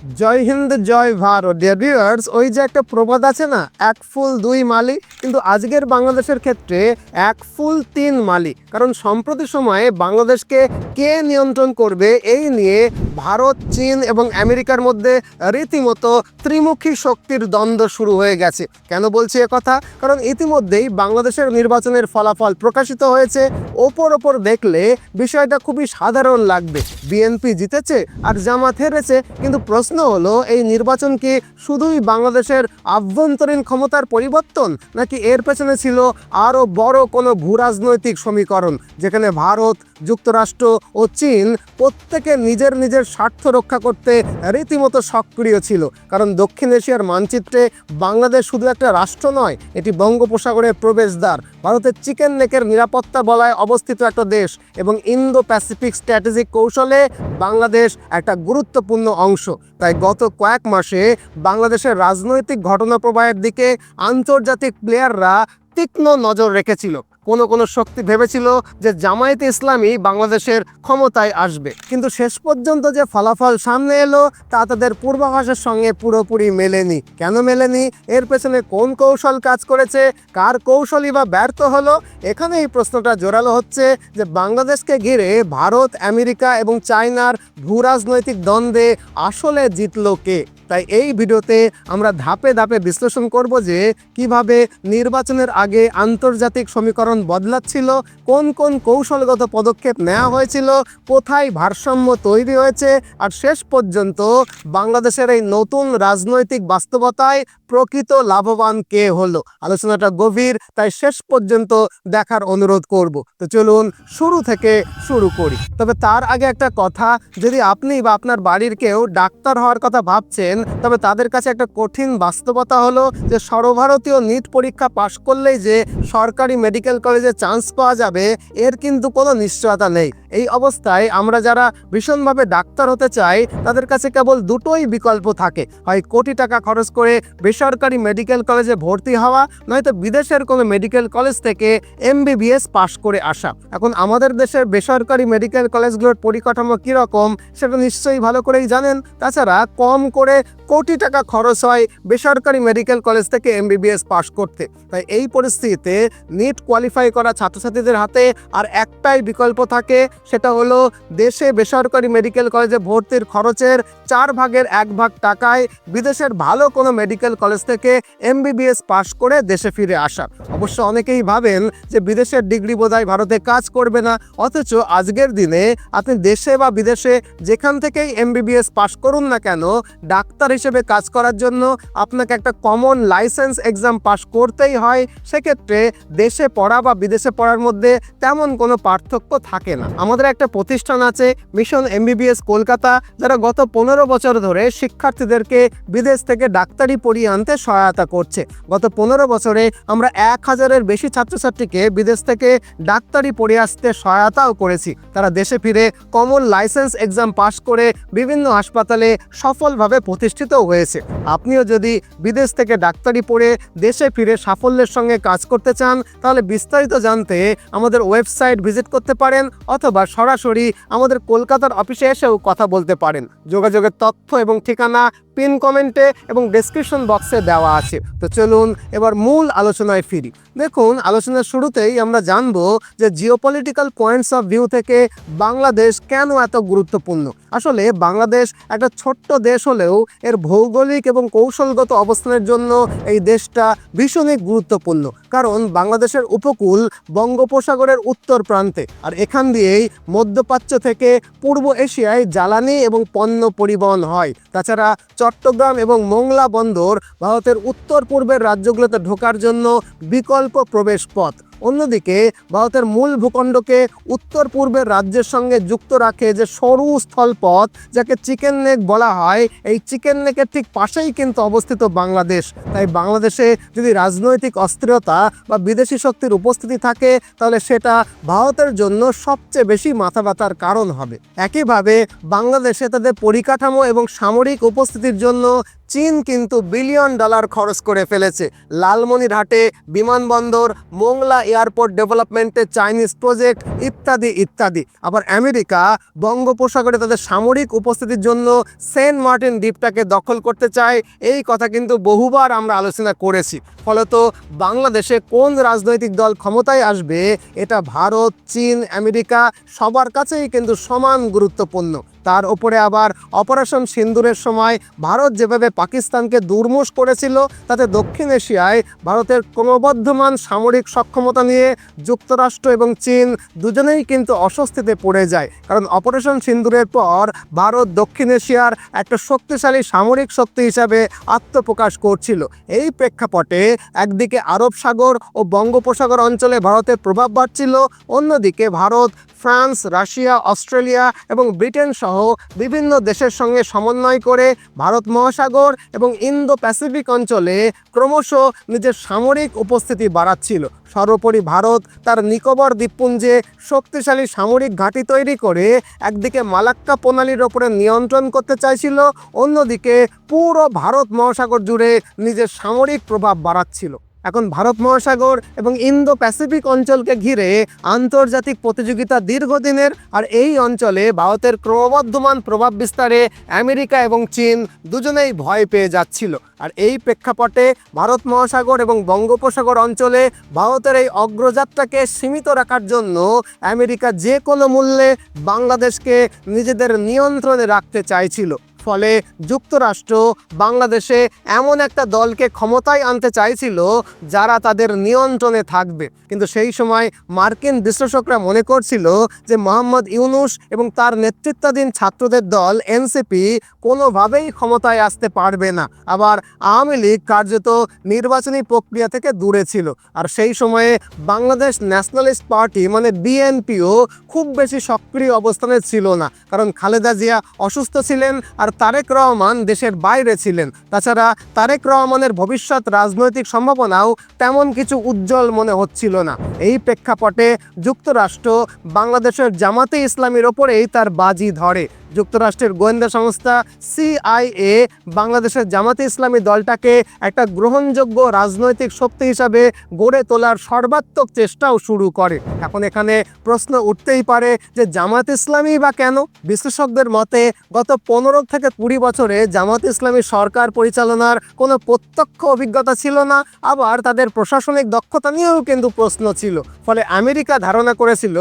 জয় হিন্দ জয় Bharat dear viewers, ওই যে একটা প্রবাদ আছে না, এক ফুল দুই মালি, কিন্তু আজকের বাংলাদেশের ক্ষেত্রে এক ফুল তিন মালি। কারণ সম্প্রতি সময়ে বাংলাদেশকে কে নিয়ন্ত্রণ করবে এই নিয়ে ভারত, চীন এবং আমেরিকার মধ্যে রীতিমতো ত্রিমুখী শক্তির দ্বন্দ্ব শুরু হয়ে গেছে। কেন বলছি কথা? কারণ ইতিমধ্যেই বাংলাদেশের নির্বাচনের ফলাফল প্রকাশিত হয়েছে। ওপর দেখলে বিষয়টা খুবই সাধারণ লাগবে, বিএনপি জিতেছে আর জামাত হেরেছে, কিন্তু প্রশ্ন হলো এই নির্বাচন কি শুধুই বাংলাদেশের আভ্যন্তরীণ ক্ষমতার পরিবর্তন, নাকি এর পেছনে ছিল আরও বড় কোনো ভূরাজনৈতিক সমীকরণ, যেখানে ভারত, যুক্তরাষ্ট্র ও চীন প্রত্যেকে নিজের নিজের স্বার্থ রক্ষা করতে রীতিমতো সক্রিয় ছিল। কারণ দক্ষিণ এশিয়ার মানচিত্রে বাংলাদেশ শুধু একটা রাষ্ট্র নয়, এটি বঙ্গোপসাগরের প্রবেশদ্বার, ভারতের চিকেন নেকের নিরাপত্তা বলয়ে অবস্থিত একটা দেশ এবং ইন্দো প্যাসিফিক স্ট্র্যাটেজিক কৌশলে বাংলাদেশ একটা গুরুত্বপূর্ণ অংশ। তাই গত কয়েক মাসে বাংলাদেশের রাজনৈতিক ঘটনা প্রবাহের দিকে আন্তর্জাতিক প্লেয়াররা তীক্ষ্ণ নজর রেখেছিল। কোনো শক্তি ভেবেছিল যে জামায়াতে ইসলামী বাংলাদেশের ক্ষমতায় আসবে, কিন্তু শেষ পর্যন্ত যে ফলাফল সামনে এলো তা তাদের পূর্বাভাসের সঙ্গে পুরোপুরি মেলেনি। কেন মেলেনি? এর পেছনে কোন কৌশল কাজ করেছে, কার কৌশলই বা ব্যর্থ হলো? এখানে এই প্রশ্নটা জোরালো হচ্ছে যে বাংলাদেশকে ঘিরে ভারত, আমেরিকা এবং চায়নার ভূরাজনৈতিক দ্বন্দ্বে আসলে জিতলো কে। তাই এই ভিডিওতে আমরা ধাপে ধাপে বিশ্লেষণ করব যে কিভাবে নির্বাচনের আগে আন্তর্জাতিক সমীকরণ বদলাচ্ছিল, কোন কোন কৌশলগত পদক্ষেপ নেওয়া হয়েছিল, কোথায় ভারসাম্য তৈরি হয়েছে, আর শেষ পর্যন্ত বাংলাদেশের এই নতুন রাজনৈতিক বাস্তবতায় প্রকৃত লাভবান কে হলো। আলোচনাটা গভীর, তাই শেষ পর্যন্ত দেখার অনুরোধ করব। তো চলুন শুরু থেকে শুরু করি। তবে তার আগে একটা কথা, যদি আপনি বা আপনার বাড়ির কেউ ডাক্তার হওয়ার কথা ভাবছেন, তবে তাদের কাছে একটা কঠিন বাস্তবতা হলো যে সর্বভারতীয় নিট পরীক্ষা পাশ করলেই যে সরকারি মেডিকেল কলেজে চান্স পাওয়া যাবে এর কিন্তু কোনো নিশ্চয়তা নেই। এই অবস্থায় আমরা যারা ভীষণভাবে ডাক্তার হতে চাই তাদের কাছে কেবল দুটোই বিকল্প থাকে, হয় কোটি টাকা খরচ করে বেসরকারি মেডিকেল কলেজে ভর্তি হওয়া, নয়তো বিদেশের কোনো মেডিকেল কলেজ থেকে MBBS পাশ করে আসা। এখন আমাদের দেশের বেসরকারি মেডিকেল কলেজগুলোর পরিকাঠামো কীরকম সেটা নিশ্চয়ই ভালো করেই জানেন। তাছাড়া কম করে কোটি টাকা খরচ হয় বেসরকারি মেডিকেল কলেজ থেকে MBBS পাশ করতে। তাই এই পরিস্থিতিতে নিট কোয়ালিফাই করা ছাত্রছাত্রীদের হাতে আর একটাই বিকল্প থাকে, সেটা হলো দেশে বেসরকারি মেডিকেল কলেজে ভর্তির খরচের 1/4 টাকায় বিদেশের ভালো কোনো মেডিকেল কলেজ থেকে MBBS পাশ করে দেশে ফিরে আসা। অবশ্য অনেকেই ভাবেন যে বিদেশের ডিগ্রি বোধহয় ভারতে কাজ করবে না, অথচ আজকের দিনে আপনি দেশে বা বিদেশে যেখান থেকেই MBBS পাশ করুন না কেন, ডাক্তার হিসেবে কাজ করার জন্য আপনাকে একটা কমন লাইসেন্স এক্সাম পাশ করতেই হয়। সেক্ষেত্রে দেশে পড়া বা বিদেশে পড়ার মধ্যে তেমন কোনো পার্থক্য থাকে না। আমাদের একটা প্রতিষ্ঠান আছে মিশন MBBS কলকাতা, যারা গত 15 বছর ধরে শিক্ষার্থীদেরকে বিদেশ থেকে ডাক্তারি পড়িয়ে আনতে সহায়তা করছে। গত 15 বছরে আমরা 1000-এর বেশি ছাত্রছাত্রীকে বিদেশ থেকে ডাক্তারি পড়িয়ে আসতে সহায়তাও করেছি। তারা দেশে ফিরে কমন লাইসেন্স এক্সাম পাশ করে বিভিন্ন হাসপাতালে সফলভাবে প্রতিষ্ঠিত হয়েছে। আপনিও যদি বিদেশ থেকে ডাক্তারি পড়ে দেশে ফিরে সাফল্যের সঙ্গে কাজ করতে চান, তাহলে বিস্তারিত জানতে আমাদের ওয়েবসাইট ভিজিট করতে পারেন, অথবা সরাসরি আমাদের কলকাতার অফিসে এসেও কথা বলতে পারেন। যোগাযোগের তথ্য এবং ঠিকানা পিন কমেন্টে এবং ডেসক্রিপশন বক্সে দেওয়া আছে। তো চলুন এবার মূল আলোচনায় ফিরি। দেখুন, আলোচনার শুরুতেই আমরা জানব যে জিওপলিটিক্যাল পয়েন্টস অফ ভিউ থেকে বাংলাদেশ কেন এত গুরুত্বপূর্ণ। আসলে বাংলাদেশ একটা ছোট্ট দেশ হলেও এর ভৌগোলিক এবং কৌশলগত অবস্থানের জন্য এই দেশটা ভীষণই গুরুত্বপূর্ণ। কারণ বাংলাদেশের উপকূল বঙ্গোপসাগরের উত্তর প্রান্তে, আর এখান দিয়েই মধ্যপ্রাচ্য থেকে পূর্ব এশিয়ায় জ্বালানি এবং পণ্য পরিবহন হয়। তাছাড়া চট্টগ্রাম এবং মোংলা বন্দর ভারতের উত্তর পূর্বের রাজ্যগুলোতে ঢোকার জন্য বিকল্প প্রবেশ পথ। অন্যদিকে ভারতের মূল ভূখণ্ডকে উত্তর পূর্বের রাজ্যের সঙ্গে যুক্ত রাখে যে সরু স্থলপথ, যাকে চিকেন নেক বলা হয়, এই চিকেন নেকের ঠিক পাশেই কিন্তু অবস্থিত বাংলাদেশ। তাই বাংলাদেশে যদি রাজনৈতিক অস্থিরতা বা বিদেশি শক্তির উপস্থিতি থাকে, তাহলে সেটা ভারতের জন্য সবচেয়ে বেশি মাথা ব্যথার কারণ হবে। একইভাবে বাংলাদেশে তাদের পরিকাঠামো এবং সামরিক উপস্থিতির জন্য চীন কিন্তু বিলিয়ন ডলার খরচ করে ফেলেছে লালমনিরহাটে বিমানবন্দর, মোংলা এয়ারপোর্ট ডেভেলপমেন্টে চাইনিজ প্রজেক্ট ইত্যাদি ইত্যাদি। আবার আমেরিকা বঙ্গোপসাগরে তাদের সামরিক উপস্থিতির জন্য সেন্ট মার্টিন দ্বীপটাকে দখল করতে চায়, এই কথা কিন্তু বহুবার আমরা আলোচনা করেছি। ফলত বাংলাদেশে কোন রাজনৈতিক দল ক্ষমতায় আসবে এটা ভারত, চীন, আমেরিকা সবার কাছেই কিন্তু সমান গুরুত্বপূর্ণ। তার উপরে আবার অপারেশন সিন্দুরের সময় ভারত যেভাবে পাকিস্তানকে দুর্মুষ করেছিল, তাতে দক্ষিণ এশিয়ায় ভারতের ক্রমবর্ধমান সামরিক সক্ষমতা নিয়ে যুক্তরাষ্ট্র এবং চীন দুজনেই কিন্তু অস্বস্তিতে পড়ে যায়। কারণ অপারেশন সিন্দুরের পর ভারত দক্ষিণ এশিয়ার একটা শক্তিশালী সামরিক শক্তি হিসাবে আত্মপ্রকাশ করছিল। এই প্রেক্ষাপটে একদিকে আরব সাগর ও বঙ্গোপসাগর অঞ্চলে ভারতের প্রভাব বাড়ছিল, অন্যদিকে ভারত ফ্রান্স, রাশিয়া, অস্ট্রেলিয়া এবং ব্রিটেন সহ বিভিন্ন দেশের সঙ্গে সমন্বয় করে ভারত মহাসাগর এবং ইন্দো প্যাসিফিক অঞ্চলে ক্রমশ নিজের সামরিক উপস্থিতি বাড়াচ্ছিল। সর্বোপরি ভারত তার নিকোবর দ্বীপপুঞ্জে শক্তিশালী সামরিক ঘাঁটি তৈরি করে একদিকে মালাক্কা প্রণালীর ওপরে নিয়ন্ত্রণ করতে চাইছিল, অন্যদিকে পুরো ভারত মহাসাগর জুড়ে নিজের সামরিক প্রভাব বাড়াচ্ছিল। এখন ভারত মহাসাগর এবং ইন্দো প্যাসিফিক অঞ্চলকে ঘিরে আন্তর্জাতিক প্রতিযোগিতা দীর্ঘদিনের, আর এই অঞ্চলে ভারতের ক্রমবর্ধমান প্রভাব বিস্তারে আমেরিকা এবং চীন দুজনেই ভয় পেয়ে যাচ্ছিল। আর এই প্রেক্ষাপটে ভারত মহাসাগর এবং বঙ্গোপসাগর অঞ্চলে ভারতের এই অগ্রযাত্রাকে সীমিত রাখার জন্য আমেরিকা যে কোনো মূল্যে বাংলাদেশকে নিজেদের নিয়ন্ত্রণে রাখতে চাইছিল। ফলে যুক্তরাষ্ট্র বাংলাদেশে এমন একটা দলকে ক্ষমতায় আনতে চাইছিল যারা তাদের নিয়ন্ত্রণে থাকবে। কিন্তু সেই সময় মার্কিন বিশ্লেষকরা মনে করছিল যে মোহাম্মদ ইউনূস এবং তার নেতৃত্বাধীন ছাত্রদের দল এনসিপি কোনোভাবেই ক্ষমতায় আসতে পারবে না। আবার আওয়ামী লীগ কার্যত নির্বাচনী প্রক্রিয়া থেকে দূরে ছিল। আর সেই সময়ে বাংলাদেশ ন্যাশনালিস্ট পার্টি মানে বিএনপিও খুব বেশি সক্রিয় অবস্থানে ছিল না, কারণ খালেদা জিয়া অসুস্থ ছিলেন আর তারেক রহমান দেশের বাইরে ছিলেন। তাছাড়া তারেক রহমানের ভবিষ্যৎ রাজনৈতিক সম্ভাবনাও তেমন কিছু উজ্জ্বল মনে হচ্ছিল না। এই প্রেক্ষাপটে যুক্তরাষ্ট্র বাংলাদেশের জামাতে ইসলামীর ওপরেই তার বাজি ধরে। যুক্তরাষ্ট্রের গোয়েন্দা সংস্থা CIA বাংলাদেশের জামাতে ইসলামী দলটাকে একটা গ্রহণযোগ্য রাজনৈতিক শক্তি হিসাবে গড়ে তোলার সর্বাত্মক চেষ্টাও শুরু করে। এখন এখানে প্রশ্ন উঠতেই পারে যে জামাত ইসলামী বা কেন? বিশ্লেষকদের মতে গত 15 থেকে 20 বছরে জামাত ইসলামী সরকার পরিচালনার কোনো প্রত্যক্ষ অভিজ্ঞতা ছিল না, আবার তাদের প্রশাসনিক দক্ষতা নিয়েও কিন্তু প্রশ্ন ছিল। ফলে আমেরিকা ধারণা করেছিল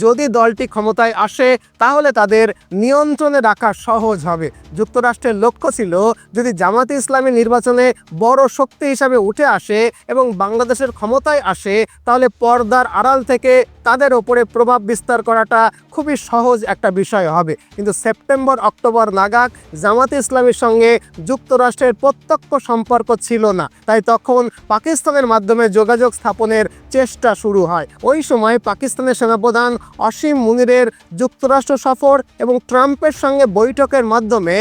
যদি দলটি ক্ষমতায় আসে তাহলে তাদের নিয়ন্ত্রণে রাখা সহজ হবে। যুক্তরাষ্ট্রের লক্ষ্য ছিল যদি জামাতে ইসলামী নির্বাচনে বড় শক্তি হিসাবে উঠে আসে এবং বাংলাদেশের ক্ষমতায় আসে তাহলে পর্দার আড়াল থেকে তাদের ওপরে প্রভাব বিস্তার করাটা খুবই সহজ একটা বিষয় হবে। কিন্তু সেপ্টেম্বর অক্টোবর নাগাদ জামাতে ইসলামীর সঙ্গে যুক্তরাষ্ট্রের প্রত্যক্ষ সম্পর্ক ছিল না, তাই তখন পাকিস্তানের মাধ্যমে যোগাযোগ স্থাপনের চেষ্টা শুরু হয়। ওই সময় পাকিস্তানের সেনাপ্রধান অসীম মুনিরের যুক্তরাষ্ট্র সফর এবং ট্রাম্পের সঙ্গে বৈঠকের মাধ্যমে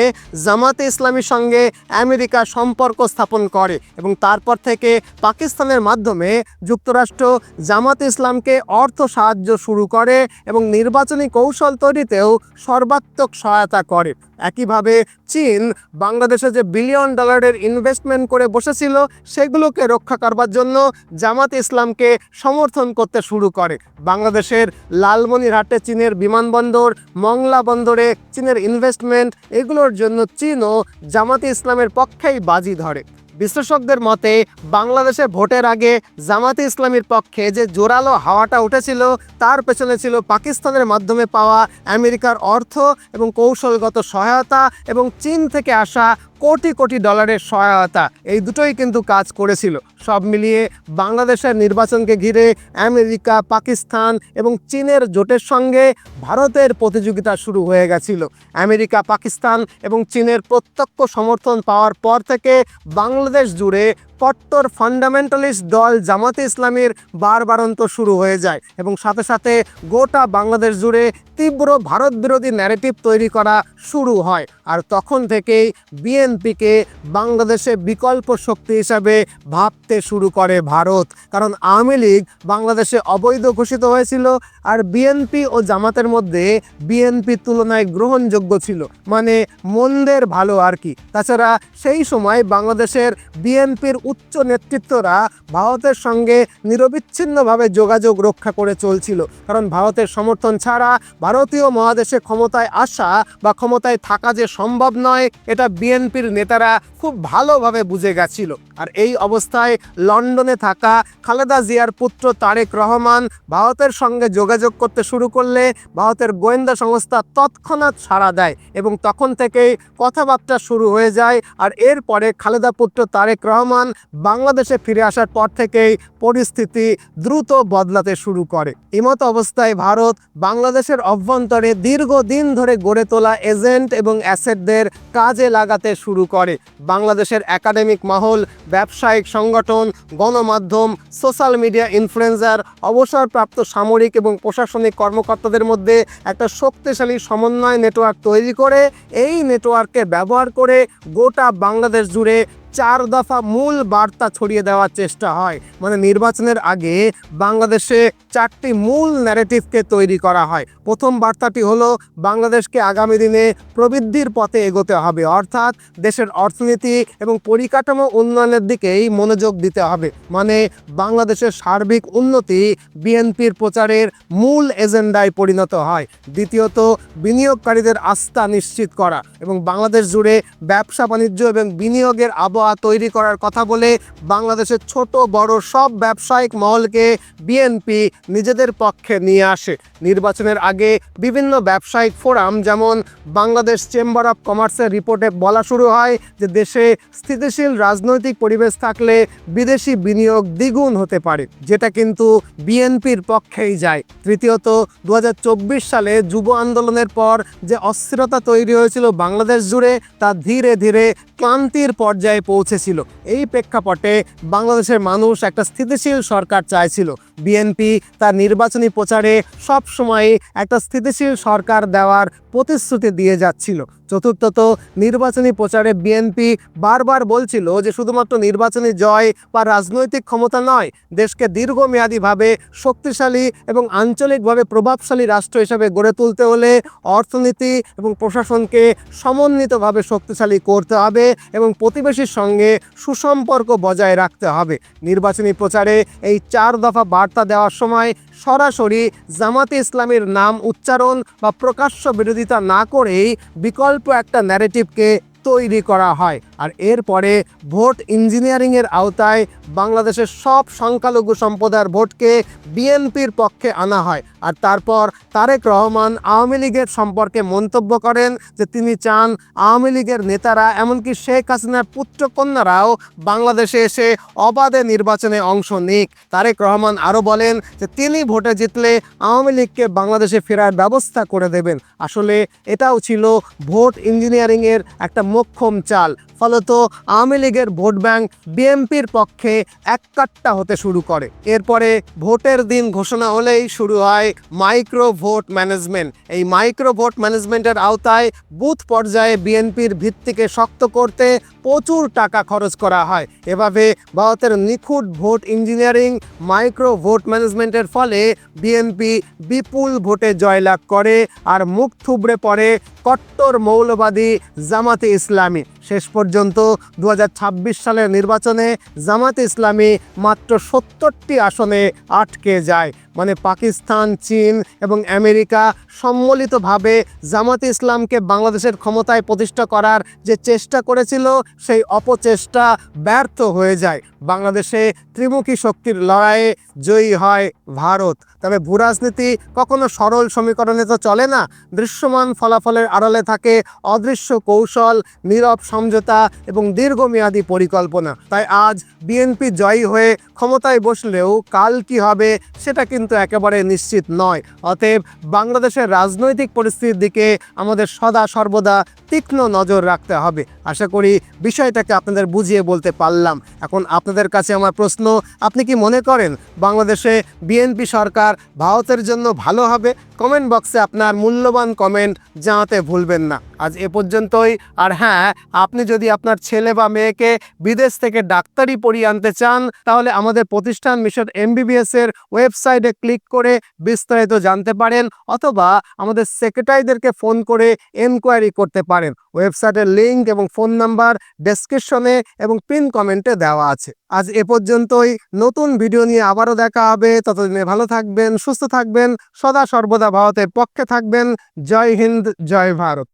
জামাতে ইসলামীর সঙ্গে আমেরিকা সম্পর্ক স্থাপন করে এবং তারপর থেকে পাকিস্তানের মাধ্যমে যুক্তরাষ্ট্র জামাতে ইসলামকে অর্থ সাহায্য শুরু করে এবং নির্বাচনী কৌশল তৈরিতেও সর্বাত্মক সহায়তা করে। একইভাবে চীন বাংলাদেশে যে বিলিয়ন ডলারের ইনভেস্টমেন্ট করে বসেছিল সেগুলোকে রক্ষা করবার জন্য জামাতে ইসলামকে সমর্থন করতে শুরু করে। বাংলাদেশের লালমনিরহাটে চীনের বিমানবন্দর, মংলা বন্দরে চীনের ইনভেস্টমেন্ট, এগুলোর জন্য চীনও জামাতে ইসলামের পক্ষেই বাজি ধরে। বিশ্লেষকদের মতে বাংলাদেশে ভোটের আগে জামাতে ইসলামীর পক্ষে যে জোরালো হাওয়াটা উঠেছিল তার পেছনে ছিল পাকিস্তানের মাধ্যমে পাওয়া আমেরিকার অর্থ এবং কৌশলগত সহায়তা এবং চীন থেকে আসা কোটি কোটি ডলারের সহায়তা। এই দুটোই কিন্তু কাজ করেছিল। সব মিলিয়ে বাংলাদেশের নির্বাচনকে ঘিরে আমেরিকা, পাকিস্তান এবং চীনের জোটের সঙ্গে ভারতের প্রতিযোগিতা শুরু হয়ে গেছিল। আমেরিকা, পাকিস্তান এবং চীনের প্রত্যক্ষ সমর্থন পাওয়ার পর থেকে বাংলাদেশ জুড়ে কট্টর ফান্ডামেন্টালিস্ট দল জামাতে ইসলামীর বারবারন্ত শুরু হয়ে যায় এবং সাথে সাথে গোটা বাংলাদেশ জুড়ে তীব্র ভারত বিরোধী ন্যারেটিভ তৈরি করা শুরু হয়। আর তখন থেকেই বিএনপিকে বাংলাদেশে বিকল্প শক্তি হিসাবে ভাবতে শুরু করে ভারত। কারণ আওয়ামী লীগ বাংলাদেশে অবৈধ ঘোষিত হয়েছিল, আর বিএনপি ও জামাতের মধ্যে বিএনপির তুলনায় গ্রহণযোগ্য ছিল, মানে মন্দের ভালো আর কি। তাছাড়া সেই সময় বাংলাদেশের বিএনপির উচ্চ নেতৃত্বরা ভারতের সঙ্গে নিরবিচ্ছিন্নভাবে যোগাযোগ রক্ষা করে চলছিল, কারণ ভারতের সমর্থন ছাড়া ভারতীয় মহাদেশে ক্ষমতায় আসা বা ক্ষমতায় থাকা যে সম্ভব নয়, এটা বিএনপির নেতারা খুব ভালোভাবে বুঝে গেছিল। আর এই অবস্থায় লন্ডনে থাকা খালেদা জিয়ার পুত্র তারেক রহমান ভারতের সঙ্গে যোগাযোগ করতে শুরু করলে ভারতের গোয়েন্দা সংস্থা তৎক্ষণাৎ সাড়া দেয় এবং তখন থেকেই কথাবার্তা শুরু হয়ে যায়। আর এরপরে খালেদা পুত্র তারেক রহমান বাংলাদেশে ফিরে আসার পর থেকেই পরিস্থিতি দ্রুত বদলাতে শুরু করে। এমতো অবস্থায় ভারত বাংলাদেশের অভ্যন্তরে দীর্ঘদিন ধরে গড়ে তোলা এজেন্ট এবং অ্যাসেটদের কাজে লাগাতে শুরু করে। বাংলাদেশের একাডেমিক মহল, ব্যবসায়িক সংগঠন, গণমাধ্যম, সোশ্যাল মিডিয়া ইনফ্লুয়েন্সার, অবসরপ্রাপ্ত সামরিক এবং প্রশাসনিক কর্মকর্তাদের মধ্যে একটা শক্তিশালী সমন্বয় নেটওয়ার্ক তৈরি করে এই নেটওয়ার্ককে ব্যবহার করে গোটা বাংলাদেশ জুড়ে 4 দফা মূল বার্তা ছড়িয়ে দেওয়ার চেষ্টা হয়। মানে নির্বাচনের আগে বাংলাদেশে 4টি মূল ন্যারেটিভকে তৈরি করা হয়। প্রথম বার্তাটি হলো বাংলাদেশকে আগামী দিনে প্রবৃদ্ধির পথে এগোতে হবে, অর্থাৎ দেশের অর্থনীতি এবং পরিকাঠামো উন্নয়নের দিকেই মনোযোগ দিতে হবে। মানে বাংলাদেশের সার্বিক উন্নতি বিএনপির প্রচারের মূল এজেন্ডায় পরিণত হয়। দ্বিতীয়ত, বিনিয়োগকারীদের আস্থা নিশ্চিত করা এবং বাংলাদেশ জুড়ে ব্যবসা বাণিজ্য এবং বিনিয়োগের আবহাওয়া তৈরি করার কথা বলে বাংলাদেশের ছোট বড় সব ব্যবসায়িক মহলকে বিএনপি নিজেদের পক্ষে নিয়ে আসে। নির্বাচনের আগে বিভিন্ন ব্যবসায়িক ফোরাম, যেমন বাংলাদেশ চেম্বার অফ কমার্সের রিপোর্টে বলা শুরু হয় যে দেশে স্থিতিশীল রাজনৈতিক পরিবেশ থাকলে বিদেশি বিনিয়োগ দ্বিগুণ হতে পারে, যেটা কিন্তু বিএনপির পক্ষেই যায়। তৃতীয়ত, 2024 সালে যুব আন্দোলনের পর যে অস্থিরতা তৈরি হয়েছিল বাংলাদেশ জুড়ে, তা ধীরে ধীরে ক্লান্তির পর্যায়ে পৌঁছেছিল। এই প্রেক্ষাপটে বাংলাদেশের মানুষ একটা স্থিতিশীল সরকার চাইছিল। বিএনপি তার নির্বাচনী প্রচারে সবসময় একটা স্থিতিশীল সরকার দেওয়ার প্রতিশ্রুতি দিয়ে যাচ্ছিল। চতুর্থত, নির্বাচনী প্রচারে বিএনপি বারবার বলছিল যে শুধুমাত্র নির্বাচনী জয় বা রাজনৈতিক ক্ষমতা নয়, দেশকে দীর্ঘমেয়াদীভাবে শক্তিশালী এবং আঞ্চলিকভাবে প্রভাবশালী রাষ্ট্র হিসেবে গড়ে তুলতে হলে অর্থনীতি এবং প্রশাসনকে সমন্বিতভাবে শক্তিশালী করতে হবে এবং প্রতিবেশীর সঙ্গে সুসম্পর্ক বজায় রাখতে হবে। নির্বাচনী প্রচারে এই 4 দফা বার্তা দেওয়ার সময় সরাসরি জামাতে ইসলামীর নাম উচ্চারণ বা প্রকাশ্য বিরোধিতা না করেই বিকল্প একটা ন্যারেটিভকে তৈরি করা হয়। আর এরপরে ভোট ইঞ্জিনিয়ারিংয়ের আওতায় বাংলাদেশের সব সংখ্যালঘু সম্প্রদায়ের ভোটকে বিএনপির পক্ষে আনা হয়। আর তারপর তারেক রহমান আওয়ামী লীগের সম্পর্কে মন্তব্য করেন যে তিনি চান আওয়ামী লীগের নেতারা, এমনকি শেখ হাসিনার পুত্রকন্যারাও বাংলাদেশে এসে অবাধে নির্বাচনে অংশ নিক। তারেক রহমান আরও বলেন যে তিনি ভোটে জিতলে আওয়ামী লীগকে বাংলাদেশে ফেরার ব্যবস্থা করে দেবেন। আসলে এটাও ছিল ভোট ইঞ্জিনিয়ারিংয়ের একটা মোক্ষম চাল। ফলত আওয়ামী লীগের ভোট ব্যাংক বিএনপির পক্ষে এককাট্টা হতে শুরু করে। এরপরে ভোটের দিন ঘোষণা হলেই শুরু হয় মাইক্রো ভোট ম্যানেজমেন্ট। এই মাইক্রো ভোট ম্যানেজমেন্টের আওতায় বুথ পর্যায়ে বিএনপির ভিত্তিকে শক্ত করতে প্রচুর টাকা খরচ করা হয়। এভাবে ভারতের নিখুঁত ভোট ইঞ্জিনিয়ারিং, মাইক্রো ভোট ম্যানেজমেন্টের ফলে বিএনপি বিপুল ভোটে জয়লাভ করে আর মুখ থুবড়ে পড়ে কট্টর মৌলবাদী জামাতে ইসলামী। শেষ পর্যন্ত 2026 সালের নির্বাচনে জামাতে ইসলামী মাত্র 70টি আসনে আটকে যায়। মানে পাকিস্তান, চীন এবং আমেরিকা সম্মিলিতভাবে জামাতে ইসলামকে বাংলাদেশের ক্ষমতায় প্রতিষ্ঠা করার যে চেষ্টা করেছিল, সেই অপচেষ্টা ব্যর্থ হয়ে যায়। বাংলাদেশে ত্রিমুখী শক্তির লড়াইয়ে জয়ী হয় ভারত। তবে ভূরাজনীতি কখনো সরল সমীকরণে তো চলে না। দৃশ্যমান ফলাফলের আড়ালে থাকে অদৃশ্য কৌশল, নীরব সমঝোতা এবং দীর্ঘমেয়াদী পরিকল্পনা। তাই আজ বিএনপি জয়ী হয়ে ক্ষমতায় বসলেও কাল কি হবে সেটা কিন্তু একেবারে নিশ্চিত নয়। অতএব বাংলাদেশের রাজনৈতিক পরিস্থিতির দিকে আমাদের সদা সর্বদা তীক্ষ্ণ নজর রাখতে হবে। আশা করি বিষয়টাকে আপনাদের বুঝিয়ে বলতে পারলাম। এখন আপনাদের কাছে আমার প্রশ্ন, আপনি কি মনে করেন বাংলাদেশে বিএনপি সরকার ভারতের জন্য ভালো হবে? কমেন্ট বক্সে আপনার মূল্যবান কমেন্ট জানাতে ভুলবেন না। আজ এ পর্যন্তই। আর হ্যাঁ, আপনি যদি আপনার ছেলে বা মেয়েকে বিদেশ থেকে ডাক্তারি পড়িয়ে আনতে চান তাহলে আমাদের প্রতিষ্ঠান মিশন MBBS এর ওয়েবসাইটে ক্লিক করে বিস্তারিত জানতে পারেন, অথবা আমাদের সেক্রেটারিদেরকে ফোন করে এনকোয়ারি করতে পারেন। ওয়েবসাইটের লিংক এবং ফোন নাম্বার ডেসক্রিপশনে এবং পিন কমেন্টে দেওয়া আছে। আজ এ পর্যন্তই। নতুন ভিডিও নিয়ে আবারও দেখা হবে। ততদিনে ভালো থাকবেন, সুস্থ থাকবেন, সদা সর্বদা ভারতের পক্ষে থাকবেন। জয় হিন্দ, জয় ভারত।